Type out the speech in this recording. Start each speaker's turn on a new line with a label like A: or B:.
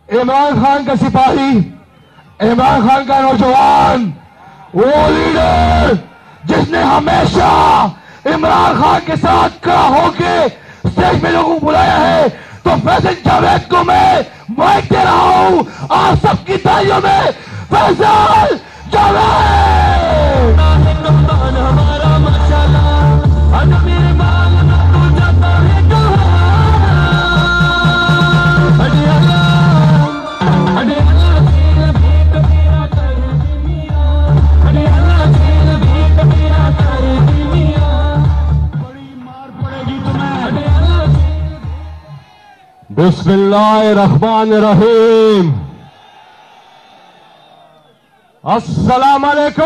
A: इमरान खान का सिपाही, इमरान खान का नौजवान, वो लीडर जिसने हमेशा इमरान खान के साथ खड़ा होके स्टेज में लोगों को बुलाया है, तो फैसल जावेद को मैं माइक दे रहा हूं आप सबकी तालियों में। फैसल जावेद हमारा माशाल्लाह, मेरे बाल में तू जाता है बिस्मिल्लाहिर्रहमानिर्रहीम। अस्सलाम वालेकुम।